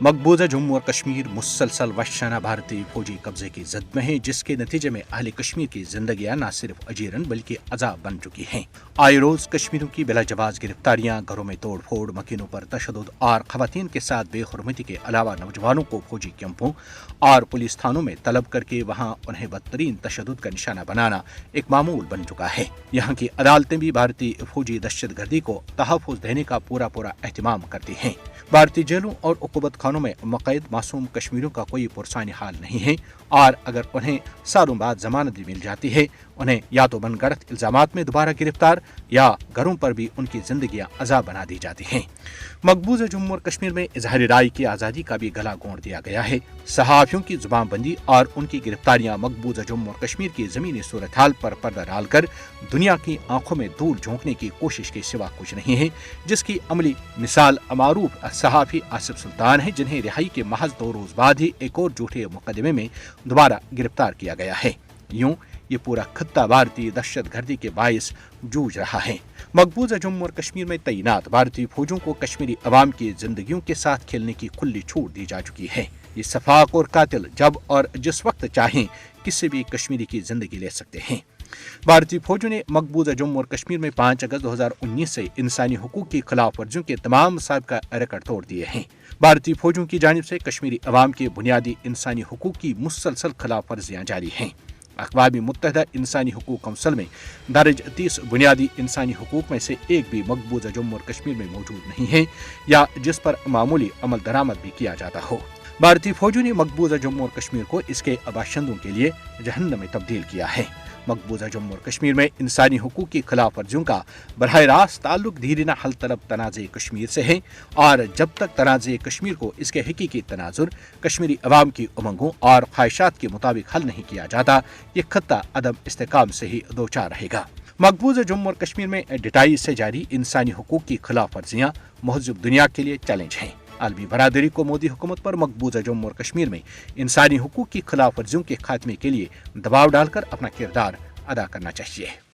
مقبوضہ جموں اور کشمیر مسلسل وحشانہ بھارتی فوجی قبضے کی زد میں ہے، جس کے نتیجے میں اہل کشمیر کی زندگیاں نہ صرف اجیرن بلکہ عذاب بن چکی ہیں۔ آئے روز کشمیریوں کی بلا جواز گرفتاریاں، گھروں میں توڑ پھوڑ، مکینوں پر تشدد اور خواتین کے ساتھ بے حرمتی کے علاوہ نوجوانوں کو فوجی کیمپوں اور پولیس تھانوں میں طلب کر کے وہاں انہیں بدترین تشدد کا نشانہ بنانا ایک معمول بن چکا ہے۔ یہاں کی عدالتیں بھی بھارتی فوجی دہشت گردی کو تحفظ دینے کا پورا اہتمام کرتی ہیں۔ بھارتی جیلوں اور عقوبت خانوں میں مقید معصوم کشمیریوں کا کوئی پرسانی حال نہیں ہے، اور اگر انہیں سالوں بعد ضمانت بھی مل جاتی ہے، انہیں یا تو من گڑت الزامات میں دوبارہ گرفتار یا گھروں پر بھی ان کی زندگیاں عذاب بنا دی جاتی ہیں۔ مقبوضہ جموں اور کشمیر میں اظہار رائے کی آزادی کا بھی گلا گھونٹ دیا گیا ہے۔ صحافیوں کی زبان بندی اور ان کی گرفتاریاں مقبوضہ جموں اور کشمیر کی زمینی صورتحال پر پردہ ڈال کر دنیا کی آنکھوں میں دھول جھونکنے کی کوشش کے سوا کچھ نہیں ہے، جس کی عملی مثال معروف صحافی آصف سلطان ہے، جنہیں رہائی کے محض 2 روز بعد ہی ایک اور جھوٹے مقدمے میں دوبارہ گرفتار کیا گیا ہے۔ یوں یہ پورا خطہ بھارتی دہشت گردی کے باعث جوجھ رہا ہے۔ مقبوضہ جموں اور کشمیر میں تعینات بھارتی فوجوں کو کشمیری عوام کی زندگیوں کے ساتھ کھیلنے کی کھلی چھوٹ دی جا چکی ہے۔ یہ سفاق اور قاتل جب اور جس وقت چاہیں کسی بھی کشمیری کی زندگی لے سکتے ہیں۔ بھارتی فوجوں نے مقبوضہ جموں اور کشمیر میں 5 اگست 2019 سے انسانی حقوق کی خلاف ورزیوں کے تمام سابقہ ریکارڈ توڑ دیے ہیں۔ بھارتی فوجوں کی جانب سے کشمیری عوام کے بنیادی انسانی حقوق کی مسلسل خلاف ورزیاں جاری ہیں۔ اقوام متحدہ انسانی حقوق کونسل میں درج 30 بنیادی انسانی حقوق میں سے ایک بھی مقبوضہ جموں اور کشمیر میں موجود نہیں ہے یا جس پر معمولی عمل درآمد بھی کیا جاتا ہو۔ بھارتی فوجوں نے مقبوضہ جموں اور کشمیر کو اس کے باشندوں کے لیے جہنم میں تبدیل کیا ہے۔ مقبوضہ جموں اور کشمیر میں انسانی حقوق کی خلاف ورزیوں کا براہ راست تعلق دیرینہ حل طلب تنازع کشمیر سے ہے، اور جب تک تنازع کشمیر کو اس کے حقیقی تناظر کشمیری عوام کی امنگوں اور خواہشات کے مطابق حل نہیں کیا جاتا، یہ خطہ عدم استحکام سے ہی دوچار رہے گا۔ مقبوضہ جموں اور کشمیر میں ڈٹائی سے جاری انسانی حقوق کی خلاف ورزیاں مہذب دنیا کے لیے چیلنج ہیں۔ عالمی برادری کو مودی حکومت پر مقبوضہ جموں اور کشمیر میں انسانی حقوق کی خلاف ورزیوں کے خاتمے کے لیے دباؤ ڈال کر اپنا کردار ادا کرنا چاہیے۔